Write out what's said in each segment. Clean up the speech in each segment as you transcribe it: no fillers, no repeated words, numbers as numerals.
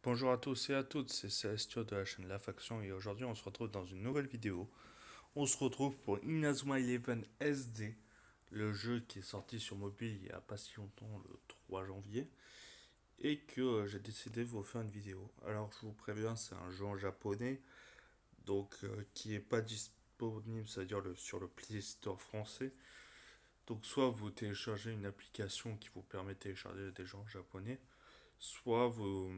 Bonjour à tous et à toutes, c'est Celestio de la chaîne La Faction et aujourd'hui on se retrouve dans une nouvelle vidéo. On se retrouve pour Inazuma Eleven SD, le jeu qui est sorti sur mobile il y a pas si longtemps, le 3 janvier, et que j'ai décidé de vous faire une vidéo. Alors je vous préviens, c'est un jeu en japonais, donc qui est pas disponible, c'est-à-dire sur le Play Store français. Donc soit vous téléchargez une application qui vous permet de télécharger des jeux en japonais, soit vous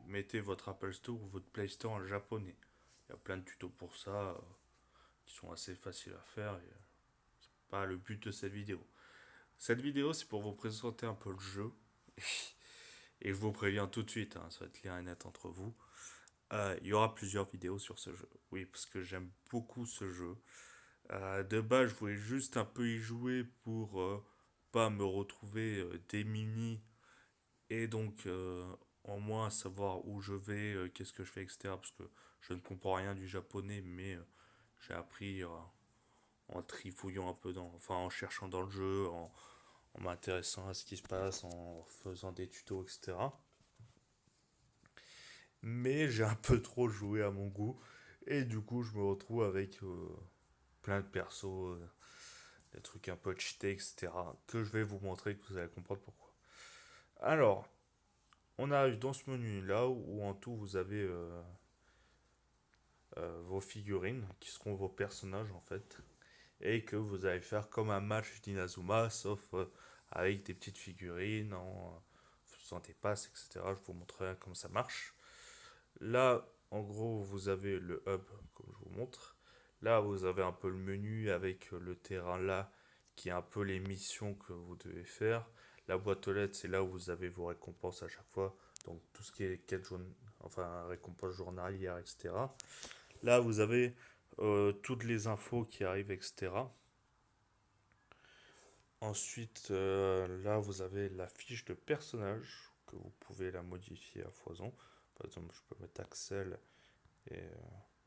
mettez votre Apple Store ou votre Play Store en japonais. Il y a plein de tutos pour ça qui sont assez faciles à faire et pas le but de cette vidéo. Cette vidéo, c'est pour vous présenter un peu le jeu. Et je vous préviens tout de suite, hein, ça va être clair et net entre vous. Il y aura plusieurs vidéos sur ce jeu. Oui, parce que j'aime beaucoup ce jeu. De base, je voulais juste un peu y jouer pour pas me retrouver démuni et donc en moins savoir où je vais, qu'est-ce que je fais, etc. Parce que je ne comprends rien du japonais, mais j'ai appris en trifouillant un peu enfin en cherchant dans le jeu, en m'intéressant à ce qui se passe, en faisant des tutos, etc. Mais j'ai un peu trop joué à mon goût, et du coup je me retrouve avec plein de persos, des trucs un peu cheatés, etc. Que je vais vous montrer, que vous allez comprendre pourquoi. Alors, on arrive dans ce menu là où en tout vous avez vos figurines qui seront vos personnages en fait et que vous allez faire comme un match d'Inazuma sauf avec des petites figurines en faisant des passes, etc. Je vous montrerai comment ça marche. Là en gros vous avez le hub comme je vous montre. Là vous avez un peu le menu avec le terrain là qui est un peu les missions que vous devez faire. La boîte aux lettres c'est là où vous avez vos récompenses à chaque fois, donc tout ce qui est quête jaune, enfin récompense journalière, etc. Là, vous avez toutes les infos qui arrivent, etc. Ensuite, là, vous avez la fiche de personnage que vous pouvez la modifier à foison. Par exemple, je peux mettre Axel et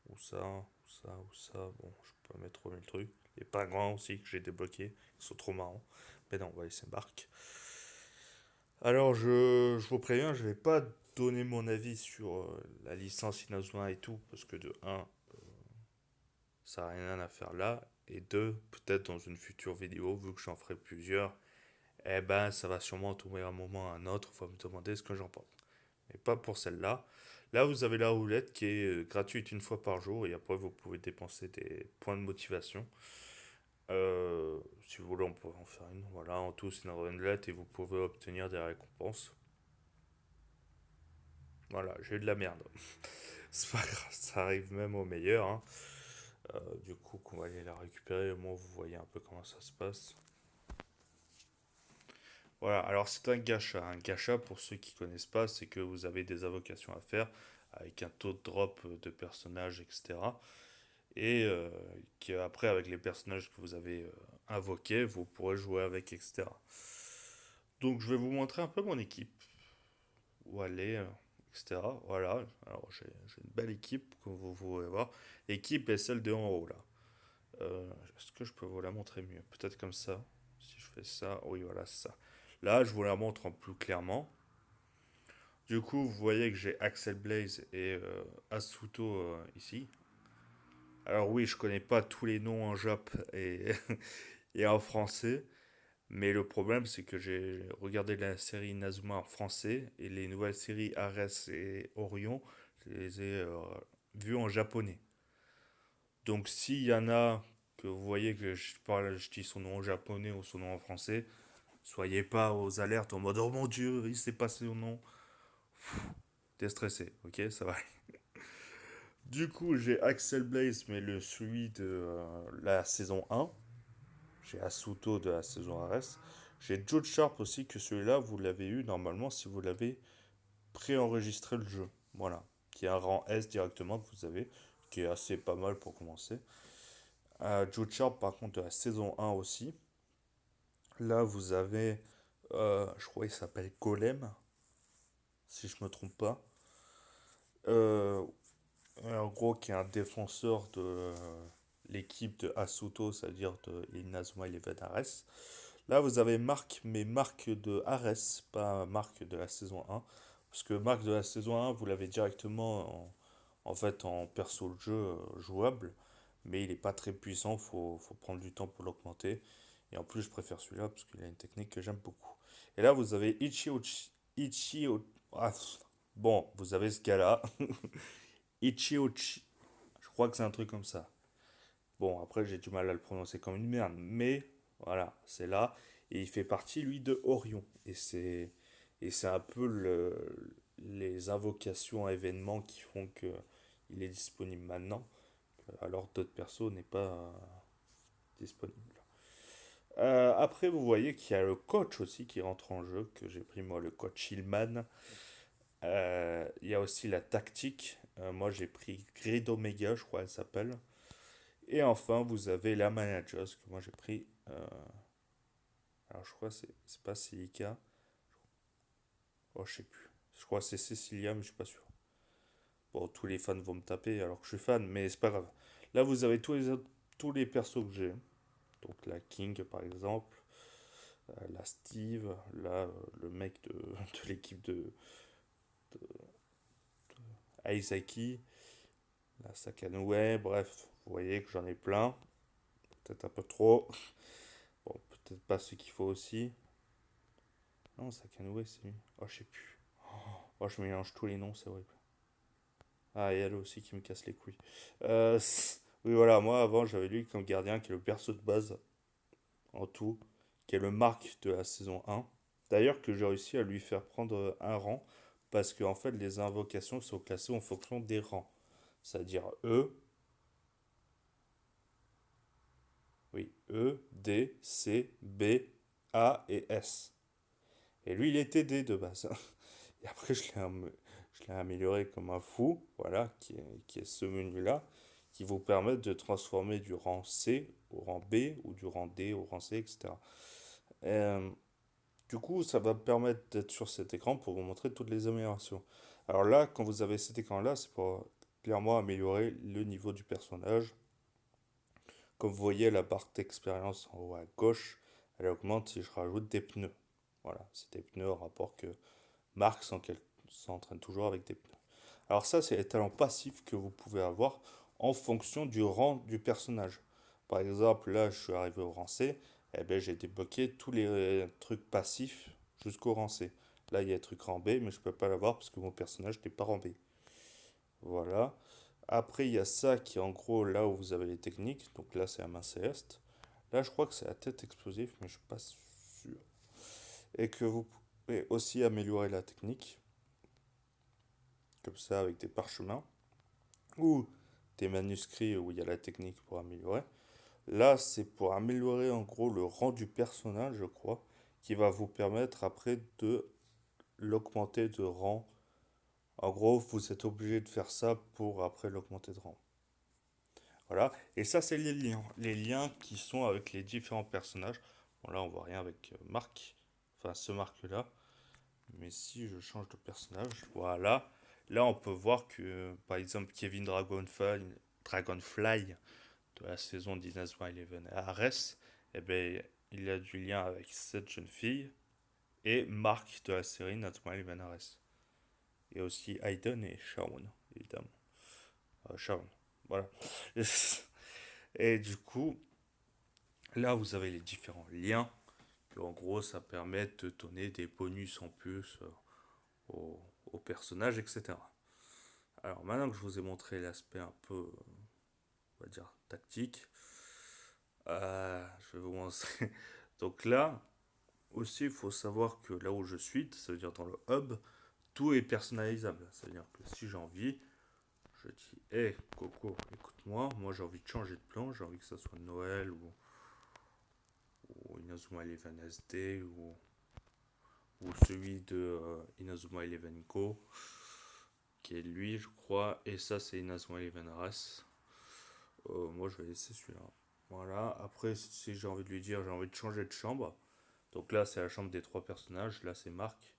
ou ça, ou ça, ou ça. Bon, je peux mettre 3000 trucs. Les pingouins aussi que j'ai débloqués. Ils sont trop marrants. Mais non, on va laisser Marc. Alors, je vous préviens, je vais pas donner mon avis sur la licence Inazuma et tout, parce que de un ça n'a rien à faire là. Et deux, peut-être dans une future vidéo, vu que j'en ferai plusieurs, eh ben ça va sûrement tomber un moment à un autre, il faut me demander ce que j'en pense. Mais pas pour celle-là. Là, vous avez la roulette qui est gratuite une fois par jour et après vous pouvez dépenser des points de motivation. Si vous voulez, on peut en faire une. Voilà, en tout, c'est une roulette et vous pouvez obtenir des récompenses. Voilà, j'ai eu de la merde. C'est pas grave, ça arrive même au meilleur, hein. Du coup, qu'on va aller la récupérer, au moins vous voyez un peu comment ça se passe. Voilà, alors c'est un gacha. Un gacha, pour ceux qui connaissent pas, c'est que vous avez des invocations à faire avec un taux de drop de personnages, etc. Et après, avec les personnages que vous avez invoqués, vous pourrez jouer avec, etc. Donc je vais vous montrer un peu mon équipe. Où aller, etc. Voilà, alors j'ai une belle équipe, comme vous pouvez voir. L'équipe est celle de en haut, là. Est-ce que je peux vous la montrer mieux? Peut-être comme ça. Si je fais ça, oui, voilà, c'est ça. Là, je vous la montre en plus clairement. Du coup, vous voyez que j'ai Axel Blaze et Asuto ici. Alors oui, je connais pas tous les noms en Jap et, et en français, mais le problème c'est que j'ai regardé la série Inazuma en français et les nouvelles séries Ares et Orion, je les ai vues en japonais. Donc s'il y en a que vous voyez que je dis son nom en japonais ou son nom en français, soyez pas aux alertes en mode oh mon dieu, il s'est passé son nom. T'es stressé, ok, ça va. Du coup, j'ai Axel Blaze, mais celui de la saison 1. J'ai Asuto de la saison RS. J'ai Joe Sharp aussi, que celui-là, vous l'avez eu normalement si vous l'avez préenregistré le jeu. Voilà. Qui est un rang S directement que vous avez, qui est assez pas mal pour commencer. Joe Sharp, par contre, de la saison 1 aussi. Là, vous avez, je crois qu'il s'appelle Golem, si je me trompe pas. Euh, en gros, qui est un défenseur de l'équipe de Asuto, c'est-à-dire de Inazuma Eleven Ares. Là, vous avez Marc, mais Marc de Ares, pas Marc de la saison 1. Parce que Marc de la saison 1, vous l'avez directement en fait en perso de jeu jouable, mais il est pas très puissant, faut prendre du temps pour l'augmenter. Et en plus, je préfère celui-là parce qu'il a une technique que j'aime beaucoup. Et là, vous avez Ichio. Ah, bon, vous avez ce gars-là. Ichiochi. Je crois que c'est un truc comme ça. Bon, après, j'ai du mal à le prononcer comme une merde, mais voilà, c'est là. Et il fait partie, lui, de Orion. Et c'est un peu les invocations à événements qui font que il est disponible maintenant, alors d'autres persos n'est pas disponible. Après, vous voyez qu'il y a le coach aussi qui rentre en jeu, que j'ai pris moi, le coach Hillman. Il y a aussi la tactique. Moi, j'ai pris Grid Omega, je crois elle s'appelle. Et enfin, vous avez la manager, que moi j'ai pris. Alors, je crois que c'est pas Celica. Oh, je sais plus. Je crois que c'est Cecilia, mais je suis pas sûr. Bon, tous les fans vont me taper alors que je suis fan, mais c'est pas grave. Là, vous avez tous les persos que j'ai. Donc, la King, par exemple. La Steve. Là, le mec de l'équipe de Aizaki. La Sakanoue. Bref, vous voyez que j'en ai plein. Peut-être un peu trop. Bon, peut-être pas ce qu'il faut aussi. Non, Sakanoue, c'est lui. Oh, je sais plus. Oh, je mélange tous les noms, c'est horrible. Ah, et elle aussi qui me casse les couilles. Oui, voilà, moi avant j'avais lui comme gardien qui est le perso de base en tout, qui est le Marc de la saison 1. D'ailleurs, que j'ai réussi à lui faire prendre un rang parce que en fait les invocations sont classées en fonction des rangs. C'est-à-dire E, oui, E, D, C, B, A et S. Et lui il était D de base. Et après je l'ai amélioré comme un fou, voilà, qui est ce menu-là, qui vous permet de transformer du rang C au rang B ou du rang D au rang C, etc. Euh, du coup, ça va me permettre d'être sur cet écran pour vous montrer toutes les améliorations. Alors là, quand vous avez cet écran-là, c'est pour clairement améliorer le niveau du personnage. Comme vous voyez, la barre d'expérience en haut à gauche, elle augmente si je rajoute des pneus. Voilà, c'est des pneus au rapport que Marc s'entraîne toujours avec des pneus. Alors ça, c'est les talents passifs que vous pouvez avoir en fonction du rang du personnage. Par exemple, là, je suis arrivé au rang C, et ben, j'ai débloqué tous les trucs passifs jusqu'au rang C. Là, il y a un truc rang B, mais je peux pas l'avoir parce que mon personnage n'est pas rang B. Voilà. Après, il y a ça qui est en gros là où vous avez les techniques. Donc là, c'est la main céleste. Là, je crois que c'est la tête explosive, mais je suis pas sûr. Et que vous pouvez aussi améliorer la technique, comme ça, avec des parchemins. Ou des manuscrits où il y a la technique pour améliorer. Là, c'est pour améliorer en gros le rang du personnage, je crois, qui va vous permettre après de l'augmenter de rang. En gros, vous êtes obligé de faire ça pour après l'augmenter de rang. Voilà. Et ça, c'est les liens. Les liens qui sont avec les différents personnages. Bon, là, on voit rien avec Marc. Enfin, ce Marc-là. Mais si je change de personnage, voilà. Là, on peut voir que, par exemple, Kevin Dragonfly de la saison d'Inazuma Eleven à Ares, eh ben, il a du lien avec cette jeune fille et Mark de la série Inazuma Eleven Ares. Et aussi Aiden et Shawn, évidemment. Shawn, voilà. Et du coup, là, vous avez les différents liens. En gros, ça permet de donner des bonus en plus au personnage, etc. Alors maintenant que je vous ai montré l'aspect un peu, on va dire, tactique, je vais vous montrer. Donc là, aussi, il faut savoir que là où je suis, ça veut dire dans le hub, tout est personnalisable. C'est-à-dire que si j'ai envie, je dis, hé hey, Coco, écoute-moi, moi j'ai envie de changer de plan, j'ai envie que ça soit Noël ou Inazuma Eleven SD ou celui de Inazuma Eleven Go, qui est lui, je crois, et ça c'est Inazuma Eleven Race. Moi je vais laisser celui-là. Voilà, après si j'ai envie de lui dire, j'ai envie de changer de chambre, donc là c'est la chambre des trois personnages, là c'est Marc,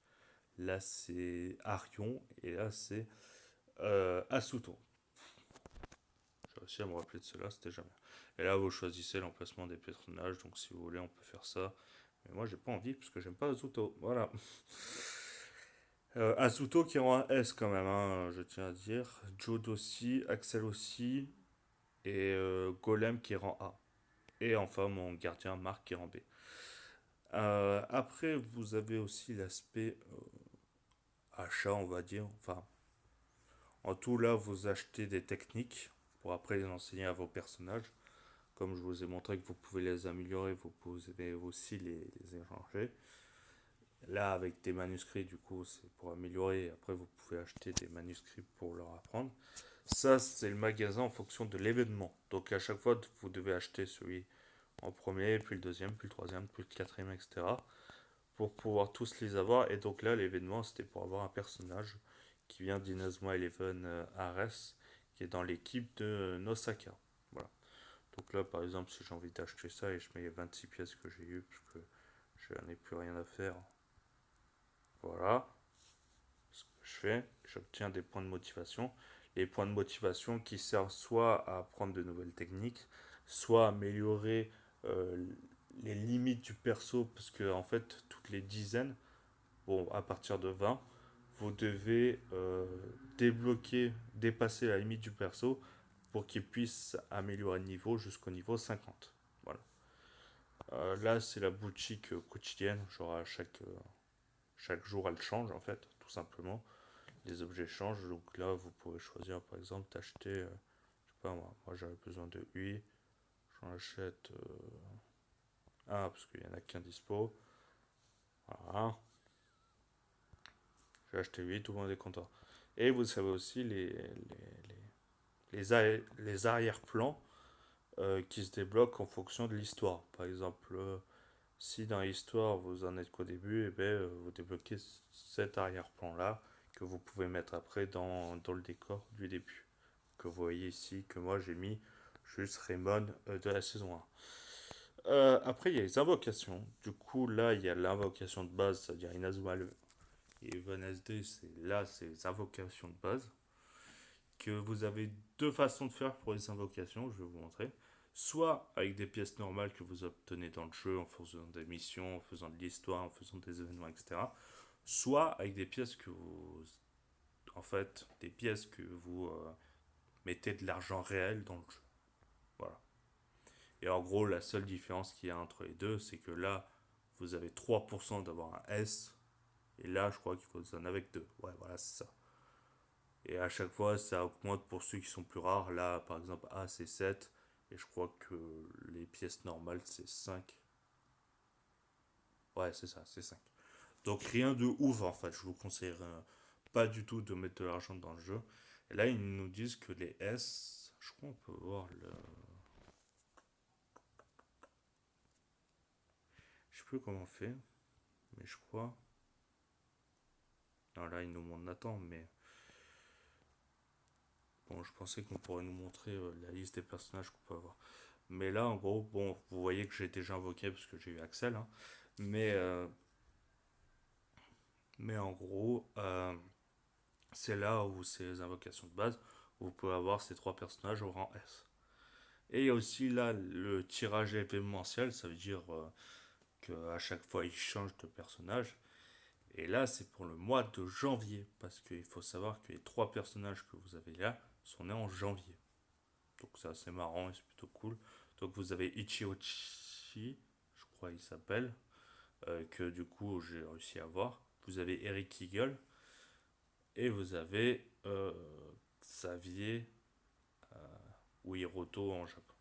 là c'est Arion, et là c'est Asuto. J'ai réussi à me rappeler de cela, c'était jamais. Et là, vous choisissez l'emplacement des personnages, donc si vous voulez, on peut faire ça. Mais moi, j'ai pas envie parce que j'aime pas Asuto. Voilà. Asuto qui rend un S quand même, hein, je tiens à dire. Jode aussi, Axel aussi, et Golem qui rend A. Et enfin mon gardien Marc qui rend B. Après, vous avez aussi l'aspect achat, on va dire. Enfin, en tout, là, vous achetez des techniques pour après les enseigner à vos personnages. Comme je vous ai montré que vous pouvez les améliorer, vous pouvez aussi les échanger. Là, avec des manuscrits, du coup, c'est pour améliorer. Après, vous pouvez acheter des manuscrits pour leur apprendre. Ça, c'est le magasin en fonction de l'événement. Donc, à chaque fois, vous devez acheter celui en premier, puis le deuxième, puis le troisième, puis le quatrième, etc. Pour pouvoir tous les avoir. Et donc là, l'événement, c'était pour avoir un personnage qui vient d'Inazuma Eleven Ares, qui est dans l'équipe de Nosaka. Voilà. Donc là, par exemple, si j'ai envie d'acheter ça et je mets les 26 pièces que j'ai eues, parce que je n'ai plus rien à faire, voilà ce que je fais. J'obtiens des points de motivation. Les points de motivation qui servent soit à apprendre de nouvelles techniques, soit à améliorer euh, les limites du perso, parce que en fait, toutes les dizaines, bon, à partir de 20, vous devez débloquer, dépasser la limite du perso pour qu'il puisse améliorer le niveau jusqu'au niveau 50. Voilà. Là, c'est la boutique quotidienne. Genre, chaque jour, elle change en fait, tout simplement. Les objets changent. Donc là, vous pouvez choisir par exemple d'acheter, je sais pas moi j'avais besoin de UI. J'en achète un parce qu'il y en a qu'un dispo. Voilà. J'ai acheté 8, tout le monde est content. Et vous savez aussi les arrière-plans qui se débloquent en fonction de l'histoire. Par exemple, si dans l'histoire vous en êtes qu'au début, et vous débloquez cet arrière-plan-là que vous pouvez mettre après dans le décor du début. Que vous voyez ici, que moi j'ai mis juste Raymond de la saison 1. Après, il y a les invocations. Du coup, là, il y a l'invocation de base, c'est-à-dire Inazuma et Evan SD, c'est les invocations de base. Que vous avez deux façons de faire pour les invocations, je vais vous montrer. Soit avec des pièces normales que vous obtenez dans le jeu en faisant des missions, en faisant de l'histoire, en faisant des événements, etc. Soit avec des pièces que vous. En fait, des pièces que vous mettez de l'argent réel dans le jeu. Voilà. Et en gros, la seule différence qu'il y a entre les deux, c'est que là, vous avez 3% d'avoir un S. Et là, je crois qu'il faut en avec deux. Ouais, voilà, c'est ça. Et à chaque fois, ça augmente pour ceux qui sont plus rares. Là, par exemple, A, c'est 7. Et je crois que les pièces normales, c'est 5. Ouais, c'est ça, c'est 5. Donc rien de ouf, en fait. Je vous conseille pas du tout de mettre de l'argent dans le jeu. Et là, ils nous disent que les S, je crois qu'on peut voir le. Je sais plus comment on fait, mais je crois. Non, là, ils nous montrent Nathan, mais. Bon, je pensais qu'on pourrait nous montrer la liste des personnages qu'on peut avoir. Mais là, en gros, bon, vous voyez que j'ai déjà invoqué parce que j'ai eu Axel, hein. Mais, euh, mais en gros, c'est là où c'est les invocations de base, où vous pouvez avoir ces trois personnages au rang S. Et il y a aussi là le tirage événementiel, ça veut dire qu'à chaque fois il change de personnage. Et là, c'est pour le mois de janvier, parce qu'il faut savoir que les trois personnages que vous avez là sont nés en janvier. Donc c'est assez marrant et c'est plutôt cool. Donc vous avez Ichiochi, je crois il s'appelle, que du coup j'ai réussi à voir. Vous avez Eric Eagle et vous avez Xavier ou Hiroto en Japon.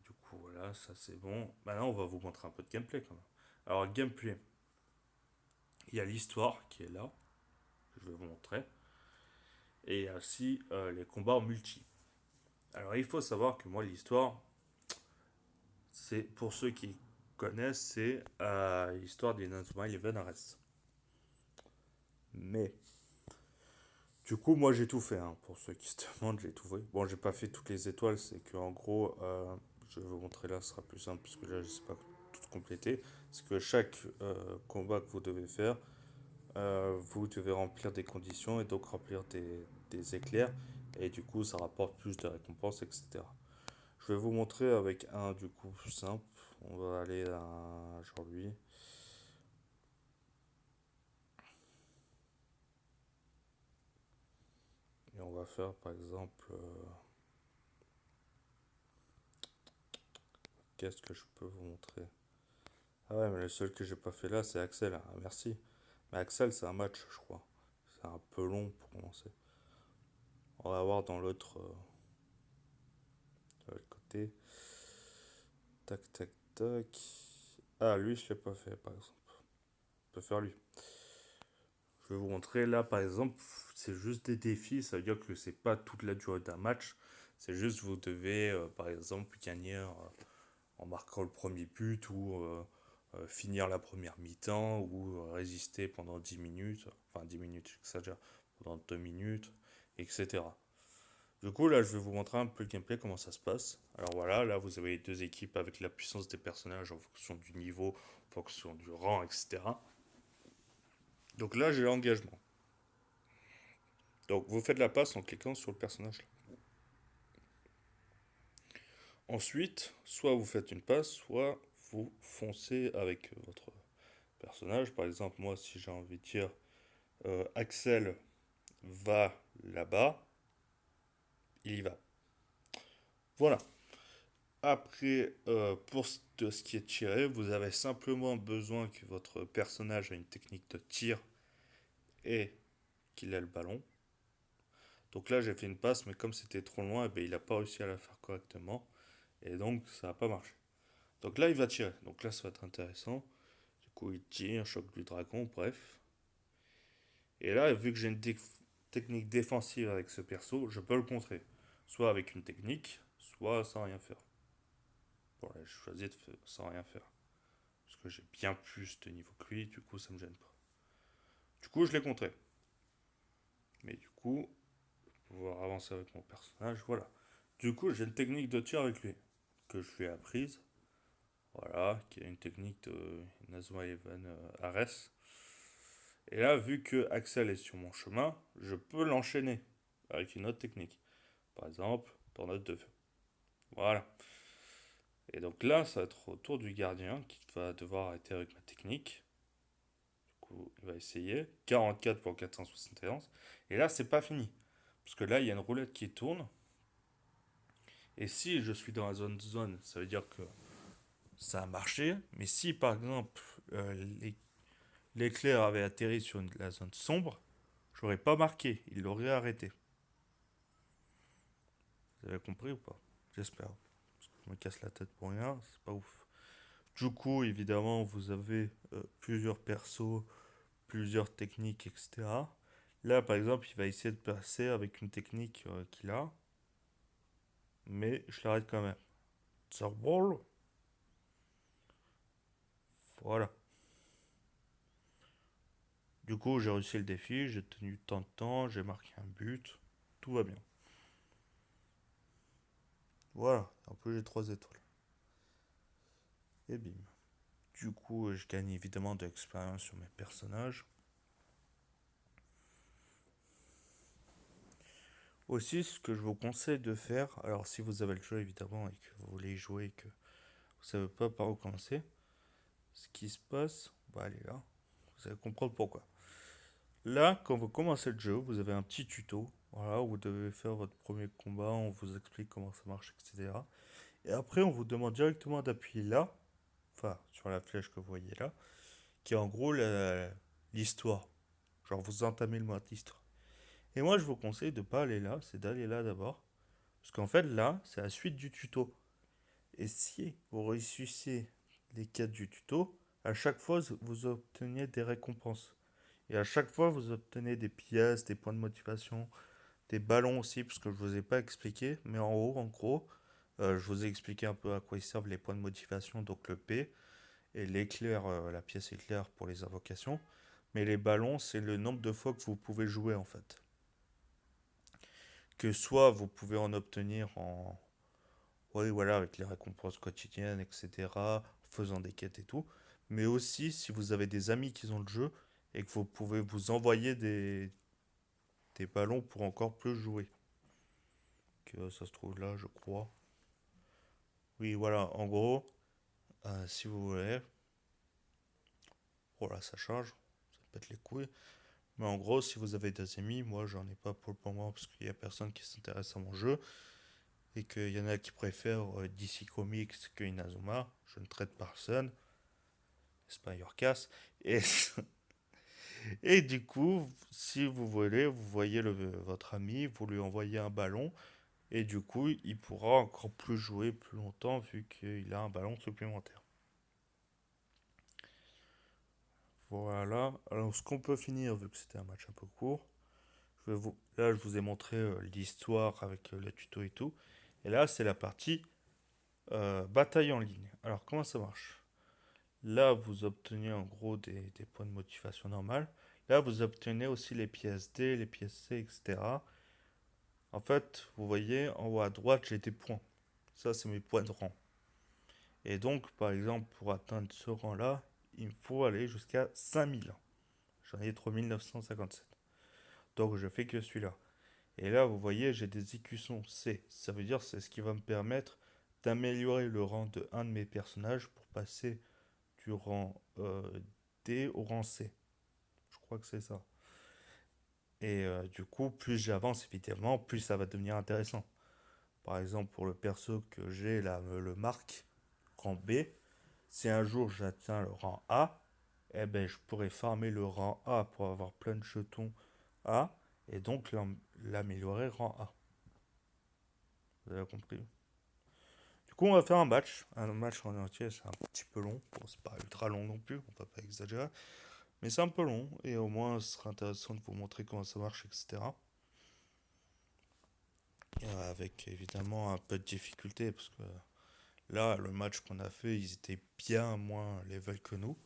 Du coup voilà, ça c'est bon. Maintenant on va vous montrer un peu de gameplay quand même. Alors gameplay, il y a l'histoire qui est là, que je vais vous montrer. Et il y a aussi les combats en multi. Alors il faut savoir que moi l'histoire, c'est pour ceux qui connaissent, c'est l'histoire d'Inazuma Eleven Arrest. Mais du coup, moi j'ai tout fait, hein. Pour ceux qui se demandent, j'ai tout fait. Bon, j'ai pas fait toutes les étoiles, c'est que en gros, je vais vous montrer là, ce sera plus simple parce que là, je sais pas tout compléter. C'est que chaque combat que vous devez faire, vous devez remplir des conditions et donc remplir des éclairs. Et du coup, ça rapporte plus de récompenses, etc. Je vais vous montrer avec un du coup plus simple. On va aller à genre lui. faire par exemple. Qu'est-ce que je peux vous montrer? Ah ouais, mais le seul que j'ai pas fait là, c'est Axel. Ah, merci. Mais Axel, c'est un match, je crois. C'est un peu long pour commencer. On va voir dans de l'autre côté. Tac, tac, tac. Ah, lui, je l'ai pas fait, par exemple. Je peux faire lui. Je vais vous montrer là, par exemple, c'est juste des défis. Ça veut dire que c'est pas toute la durée d'un match. C'est juste vous devez, par exemple, gagner en marquant le premier but ou finir la première mi-temps ou résister pendant 10 minutes. Enfin, 10 minutes, j'exagère. Pendant 2 minutes, etc. Du coup, là, je vais vous montrer un peu le gameplay, comment ça se passe. Alors voilà, là, vous avez deux équipes avec la puissance des personnages en fonction du niveau, en fonction du rang, etc. Donc là, j'ai l'engagement. Donc, vous faites la passe en cliquant sur le personnage. Ensuite, soit vous faites une passe, soit vous foncez avec votre personnage. Par exemple, moi, si j'ai envie de dire Axel va là-bas, il y va. Voilà. Après, pour ce qui est tiré, vous avez simplement besoin que votre personnage ait une technique de tir et qu'il ait le ballon. Donc là, j'ai fait une passe, mais comme c'était trop loin, eh bien, il n'a pas réussi à la faire correctement. Et donc, ça n'a pas marché. Donc là, il va tirer. Donc là, ça va être intéressant. Du coup, il tire, choc du dragon, bref. Et là, vu que j'ai une technique défensive avec ce perso, je peux le contrer. Soit avec une technique, soit sans rien faire. Bon, là, je choisis de faire sans rien faire. Parce que j'ai bien plus de niveau que lui, du coup, ça me gêne pas. Du coup, je l'ai contré. Mais du coup, pour pouvoir avancer avec mon personnage, voilà. Du coup, j'ai une technique de tir avec lui, que je lui ai apprise. Voilà, qui est une technique de Inazuma Eleven Ares. Et là, vu que Axel est sur mon chemin, je peux l'enchaîner avec une autre technique. Par exemple, tornade de feu. Voilà. Et donc là, ça va être au tour du gardien qui va devoir arrêter avec ma technique. Du coup, il va essayer. 44 pour 471. Et là, c'est pas fini. Parce que là, il y a une roulette qui tourne. Et si je suis dans la zone, ça veut dire que ça a marché. Mais si, par exemple, l'éclair avait atterri sur la zone sombre, j'aurais pas marqué. Il l'aurait arrêté. Vous avez compris ou pas? J'espère. Parce que je me casse la tête pour rien, c'est pas ouf. Du coup, évidemment, vous avez plusieurs persos, plusieurs techniques, etc. Là, par exemple, il va essayer de passer avec une technique qu'il a, mais je l'arrête quand même. Ball. Voilà. Du coup, j'ai réussi le défi, j'ai tenu tant de temps, j'ai marqué un but, tout va bien. Voilà, en plus j'ai 3 étoiles. Et bim. Du coup, je gagne évidemment de l'expérience sur mes personnages. Aussi, ce que je vous conseille de faire, alors si vous avez le jeu évidemment et que vous voulez y jouer et que vous savez pas par où commencer, ce qui se passe, on va aller là, vous allez comprendre pourquoi. Là, quand vous commencez le jeu, vous avez un petit tuto, voilà, où vous devez faire votre premier combat, on vous explique comment ça marche, etc. Et après, on vous demande directement d'appuyer là, enfin, sur la flèche que vous voyez là, qui est en gros l'histoire. Genre, vous entamez le mode d'histoire. Et moi, je vous conseille de pas aller là, c'est d'aller là d'abord. Parce qu'en fait, là, c'est la suite du tuto. Et si vous réussissez les quêtes du tuto, à chaque fois, vous obtenez des récompenses. Et à chaque fois, vous obtenez des pièces, des points de motivation, des ballons aussi, parce que je ne vous ai pas expliqué. Mais en haut, en gros, je vous ai expliqué un peu à quoi ils servent les points de motivation, donc le P, et l'éclair, la pièce éclair pour les invocations. Mais les ballons, c'est le nombre de fois que vous pouvez jouer en fait. Que soit vous pouvez en obtenir en, oui, voilà, avec les récompenses quotidiennes, etc., faisant des quêtes et tout. Mais aussi, si vous avez des amis qui ont le jeu et que vous pouvez vous envoyer des ballons pour encore plus jouer. Que ça se trouve là, je crois. Oui, voilà, en gros, si vous voulez. Oh là, ça change, ça pète les couilles. Mais en gros, si vous avez des amis, moi j'en ai pas pour le moment parce qu'il y a personne qui s'intéresse à mon jeu et qu'il y en a qui préfèrent DC Comics que Inazuma. Je ne traite personne, c'est pas your casse. Et, et du coup, si vous voulez, vous voyez votre ami, vous lui envoyez un ballon et du coup, il pourra encore plus jouer plus longtemps vu qu'il a un ballon supplémentaire. Voilà. Alors, ce qu'on peut finir, vu que c'était un match un peu court, là, je vous ai montré l'histoire avec le tuto et tout. Et là, c'est la partie bataille en ligne. Alors, comment ça marche? Là, vous obtenez en gros des points de motivation normales. Là, vous obtenez aussi les pièces D, les pièces C, etc. En fait, vous voyez, en haut à droite, j'ai des points. Ça, c'est mes points de rang. Et donc, par exemple, pour atteindre ce rang-là, il me faut aller jusqu'à 5000. J'en ai 3957. Donc, je fais que celui-là. Et là, vous voyez, j'ai des écussons C. Ça veut dire c'est ce qui va me permettre d'améliorer le rang de un de mes personnages pour passer du rang D au rang C. Je crois que c'est ça. Et du coup, plus j'avance évidemment, plus ça va devenir intéressant. Par exemple, pour le perso que j'ai là, le Mark, rang B, si un jour j'atteins le rang A, eh ben je pourrais farmer le rang A pour avoir plein de jetons A et donc l'améliorer rang A. Vous avez compris? Du coup, on va faire un match. Un match en entier, c'est un petit peu long. Bon, c'est pas ultra long non plus, on va pas exagérer. Mais c'est un peu long et au moins ce sera intéressant de vous montrer comment ça marche, etc. Avec évidemment un peu de difficulté parce que là, le match qu'on a fait, ils étaient bien moins level que nous.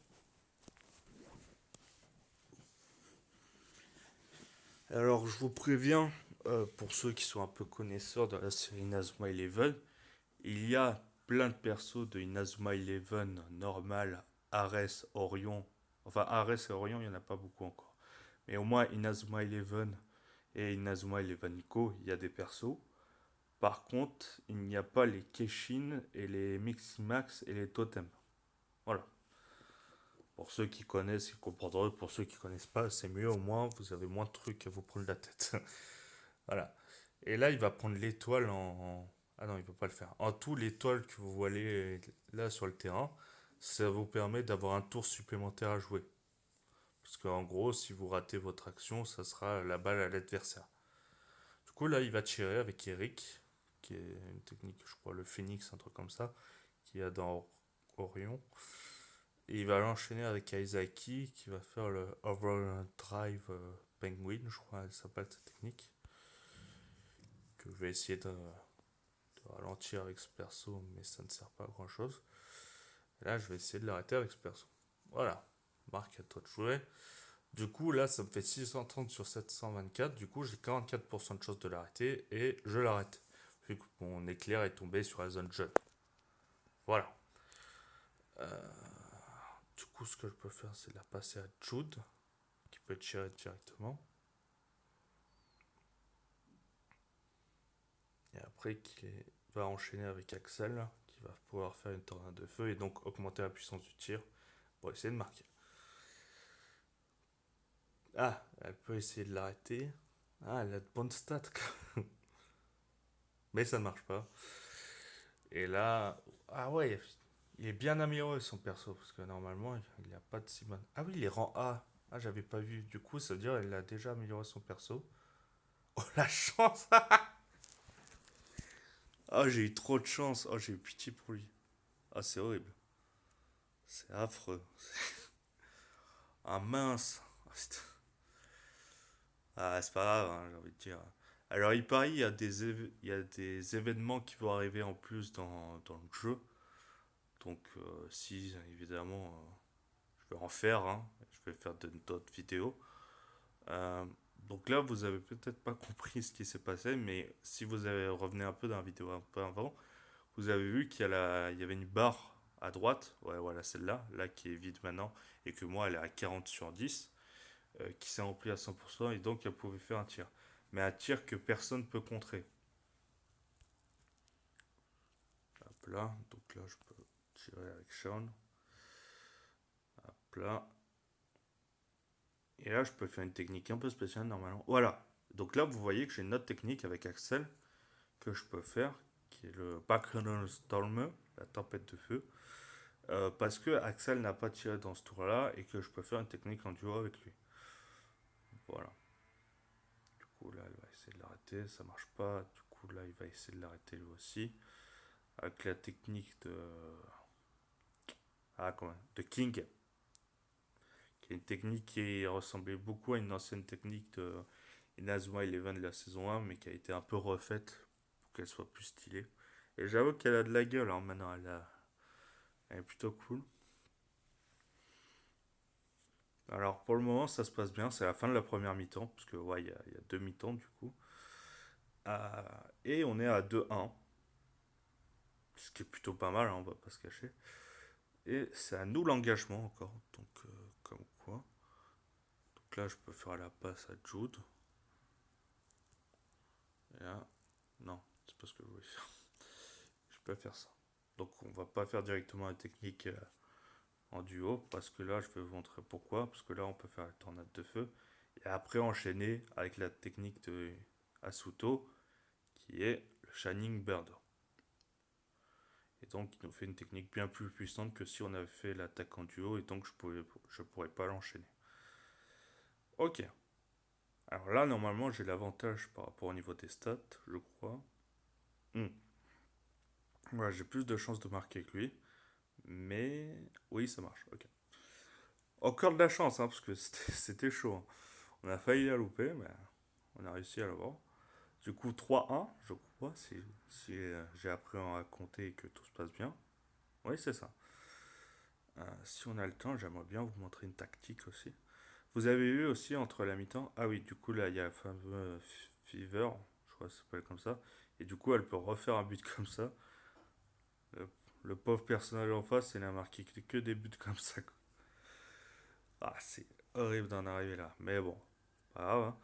Alors, je vous préviens, pour ceux qui sont un peu connaisseurs de la série Inazuma Eleven, il y a plein de persos de Inazuma Eleven normal, Ares, Orion. Enfin, Ares et Orion, il n'y en a pas beaucoup encore. Mais au moins, Inazuma Eleven et Inazuma Eleven Go, il y a des persos. Par contre, il n'y a pas les Keshin et les Miximax et les Totems. Voilà. Pour ceux qui connaissent, ils comprendront. Pour ceux qui connaissent pas, c'est mieux. Au moins, vous avez moins de trucs à vous prendre la tête. Voilà. Et là, il va prendre l'étoile Ah non, il ne peut pas le faire. En tout, l'étoile que vous voyez là sur le terrain, ça vous permet d'avoir un tour supplémentaire à jouer. Parce qu'en gros, si vous ratez votre action, ça sera la balle à l'adversaire. Du coup, là, il va tirer avec Eric, qui est une technique, je crois, le Phoenix, un truc comme ça, qu'il y a dans Orion. Et il va l'enchaîner avec Aizaki, qui va faire le Overdrive Penguin, je crois, elle s'appelle cette technique. Que je vais essayer de ralentir avec ce perso, mais ça ne sert pas à grand chose. Et là, je vais essayer de l'arrêter avec ce perso. Voilà. Marc, à toi de jouer. Du coup, là, ça me fait 630 sur 724. Du coup, j'ai 44% de chance de l'arrêter et je l'arrête. Vu que mon éclair est tombé sur la zone jaune. Voilà. Du coup, ce que je peux faire, c'est la passer à Jude, qui peut tirer directement. Et après, va enchaîner avec Axel, qui va pouvoir faire une tornade de feu et donc augmenter la puissance du tir pour essayer de marquer. Ah, elle peut essayer de l'arrêter. Ah, elle a de bonnes stats, mais ça ne marche pas. Et là, ah ouais, il est bien amélioré son perso, parce que normalement, il n'y a pas de si bonne. Ah oui, il est rang A. Ah, j'avais pas vu. Du coup, ça veut dire qu'il a déjà amélioré son perso. Oh, la chance! Ah, j'ai eu trop de chance. Oh, j'ai eu pitié pour lui. Ah, c'est horrible. C'est affreux. Ah, mince. Ah, c'est pas grave, hein, j'ai envie de dire. Alors, il paraît, il y a des événements qui vont arriver en plus dans le jeu. Donc, si, évidemment, je vais en faire, hein. Je vais faire d'autres vidéos. Euh, donc là, vous avez peut-être pas compris ce qui s'est passé, mais si vous avez revenez un peu dans la vidéo un peu avant, vous avez vu il y avait une barre à droite, ouais, voilà celle-là, là qui est vide maintenant, et que moi elle est à 40 sur 10, qui s'est remplie à 100%, et donc elle pouvait faire un tir. Mais un tir que personne ne peut contrer. Hop là, donc là je peux tirer avec Sean. Hop là. Et Et là, je peux faire une technique un peu spéciale normalement. Voilà. Donc là, vous voyez que j'ai une autre technique avec Axel que je peux faire, qui est le Background Storm, la tempête de feu. Parce que Axel n'a pas tiré dans ce tour-là et que je peux faire une technique en duo avec lui. Voilà. Du coup, là, elle va essayer de l'arrêter. Ça marche pas. Du coup, là, il va essayer de l'arrêter lui aussi. Avec la technique de. Ah, comment de King. Qui est une technique qui ressemblait beaucoup à une ancienne technique de Inazuma Eleven de la saison 1, mais qui a été un peu refaite pour qu'elle soit plus stylée. Et j'avoue qu'elle a de la gueule, hein, maintenant. Elle est plutôt cool. Alors, pour le moment, ça se passe bien. C'est la fin de la première mi-temps, parce que, ouais, il y a deux mi-temps, du coup. Et on est à 2-1, ce qui est plutôt pas mal, hein, on va pas se cacher. Et c'est à nous l'engagement encore, donc comme quoi. Donc là, je peux faire la passe à Jude. Et là, non, c'est pas ce que je voulais faire. Je peux faire ça. Donc on va pas faire directement la technique en duo, parce que là, je vais vous montrer pourquoi. Parce que là, on peut faire la tornade de feu. Et après, enchaîner avec la technique de Asuto, qui est le Shining Bird. Et donc, il nous fait une technique bien plus puissante que si on avait fait l'attaque en duo, et donc je pourrais pas l'enchaîner. Ok. Alors là, normalement, j'ai l'avantage par rapport au niveau des stats, je crois. Hmm. Voilà, j'ai plus de chances de marquer que lui. Mais oui, ça marche. Ok. Encore de la chance, hein, parce que c'était chaud, hein. On a failli la louper, mais on a réussi à l'avoir. Du coup, 3-1, je crois, si j'ai appris à compter et que tout se passe bien. Oui, c'est ça. Si on a le temps, j'aimerais bien vous montrer une tactique aussi. Vous avez vu aussi entre la mi-temps. Ah oui, du coup, là, il y a le fameux Fever, je crois que ça s'appelle comme ça. Et du coup, elle peut refaire un but comme ça. Le, le pauvre personnage en face, il a marqué que des buts comme ça. Ah, c'est horrible d'en arriver là. Mais bon, pas grave, hein.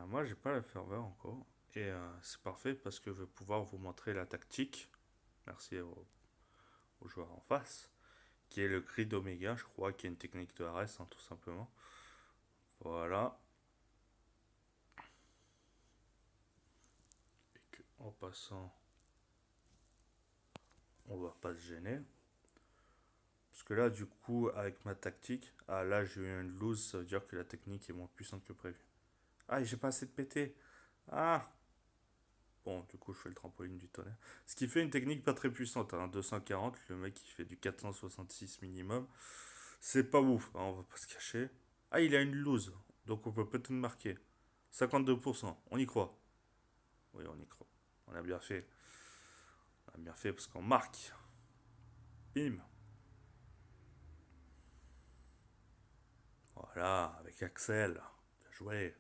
Moi, j'ai pas la ferveur encore. Et c'est parfait parce que je vais pouvoir vous montrer la tactique. Merci aux joueurs en face. Qui est le cri d'Oméga, je crois, qui est une technique de RS, hein, tout simplement. Voilà. Et que, en passant, on va pas se gêner. Parce que là, du coup, avec ma tactique, ah là, j'ai eu une lose, ça veut dire que la technique est moins puissante que prévu. Ah, et j'ai pas assez de PT. Ah, bon, du coup, je fais le trampoline du tonnerre. Ce qui fait une technique pas très puissante, hein, 240, le mec il fait du 466 minimum. C'est pas ouf, hein, on va pas se cacher. Ah, il a une lose, donc on peut peut-être marquer. 52%, on y croit. Oui, on y croit. On a bien fait. On a bien fait parce qu'on marque. Bim. Voilà, avec Axel. Bien joué.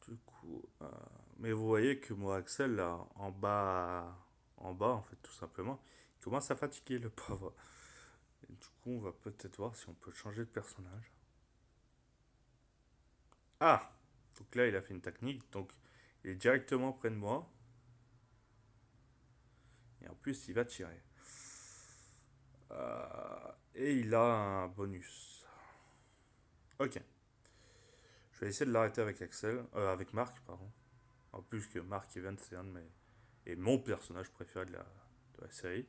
Du coup, mais vous voyez que moi, Axel, là, en bas, en fait, tout simplement, il commence à fatiguer le pauvre. Et du coup, on va peut-être voir si on peut changer de personnage. Ah! Donc là, il a fait une technique, donc il est directement près de moi, et en plus, il va tirer. Et il a un bonus. Ok. Je vais essayer de l'arrêter avec avec Marc, pardon. En plus que Mark Evans, c'est un de mes. Et mon personnage préféré de la série.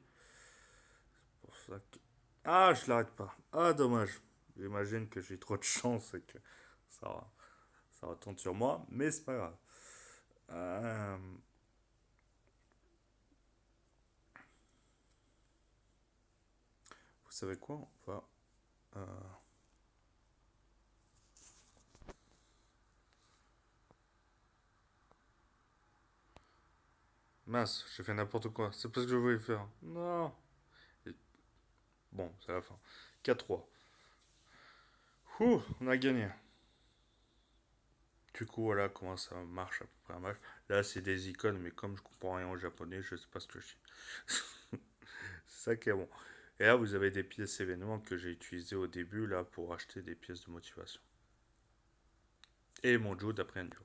C'est pour ça que. Ah, je l'arrête pas. Ah, dommage. J'imagine que j'ai trop de chance et que ça, ça retombe sur moi, mais c'est pas grave. Euh, vous savez quoi? On va. euh, Mince, j'ai fait n'importe quoi. C'est pas ce que je voulais faire. Non. Et- Bon, c'est la fin. 4-3. Ouh, on a gagné. Du coup, voilà comment ça marche à peu près un match. Là, c'est des icônes, mais comme je comprends rien en japonais, je sais pas ce que je dis. C'est ça qui est bon. Et là, vous avez des pièces événements que j'ai utilisées au début là pour acheter des pièces de motivation. Et mon Joe d'après un duo.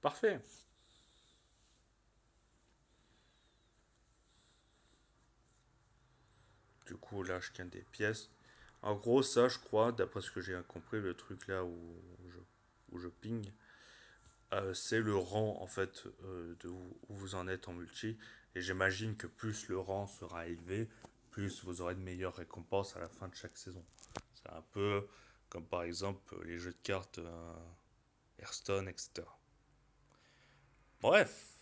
Parfait. Du coup, là, je gagne des pièces. En gros, ça, je crois, d'après ce que j'ai compris, le truc là où je ping, c'est le rang en fait de où vous en êtes en multi. Et j'imagine que plus le rang sera élevé, plus vous aurez de meilleures récompenses à la fin de chaque saison. C'est un peu comme par exemple les jeux de cartes Hearthstone, etc. Bref,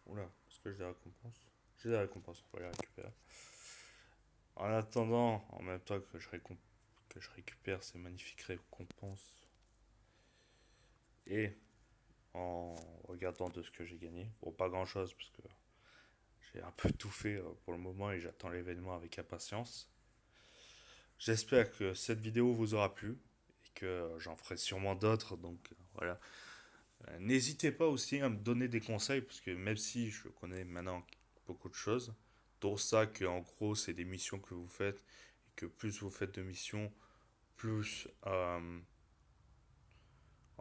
oula, est-ce que j'ai des récompenses? J'ai des récompenses, on va les récupérer. En attendant, en même temps que je récupère ces magnifiques récompenses et en regardant de ce que j'ai gagné, bon, pas grand chose parce que j'ai un peu tout fait pour le moment et j'attends l'événement avec impatience. J'espère que cette vidéo vous aura plu et que j'en ferai sûrement d'autres. Donc voilà. N'hésitez pas aussi à me donner des conseils parce que même si je connais maintenant beaucoup de choses, dont ça que en gros c'est des missions que vous faites et que plus vous faites de missions, plus en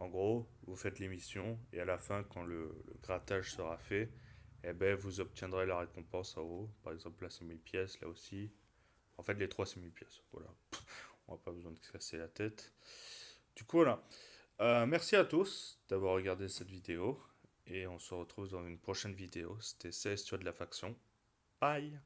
gros vous faites les missions et à la fin quand le grattage sera fait, eh ben, vous obtiendrez la récompense en haut. Par exemple là c'est 1000 pièces, là aussi. En fait les trois c'est 1000 pièces. Voilà. On n'a pas besoin de se casser la tête. Du coup voilà. Merci à tous d'avoir regardé cette vidéo et on se retrouve dans une prochaine vidéo. C'était CS, tu as de la faction. Bye.